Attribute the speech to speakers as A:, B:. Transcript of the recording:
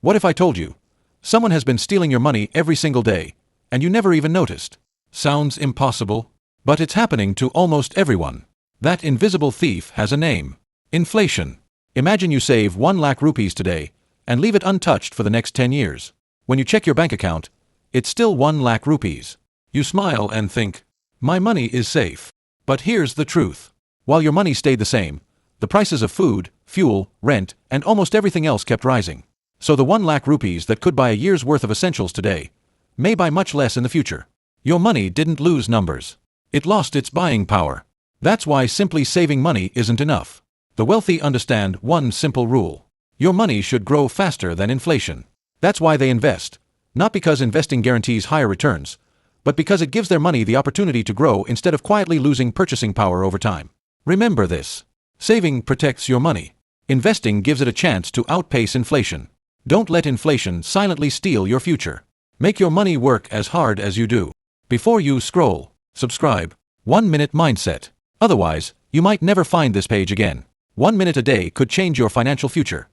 A: What if I told you someone has been stealing your money every single day, and you never even noticed? Sounds impossible, but it's happening to almost everyone. That invisible thief has a name: inflation. Imagine you save 1 lakh rupees today and leave it untouched for the next 10 years. When you check your bank account, it's still 1 lakh rupees. You smile and think, my money is safe. But here's the truth. While your money stayed the same, the prices of food, fuel, rent, and almost everything else kept rising. So the 1 lakh rupees that could buy a year's worth of essentials today may buy much less in the future. Your money didn't lose numbers. It lost its buying power. That's why simply saving money isn't enough. The wealthy understand one simple rule: your money should grow faster than inflation. That's why they invest, not because investing guarantees higher returns, but because it gives their money the opportunity to grow instead of quietly losing purchasing power over time. Remember this: saving protects your money. Investing gives it a chance to outpace inflation. Don't let inflation silently steal your future. Make your money work as hard as you do. Before you scroll, subscribe. 1 Minute Mindset. Otherwise, you might never find this page again. 1 minute a day could change your financial future.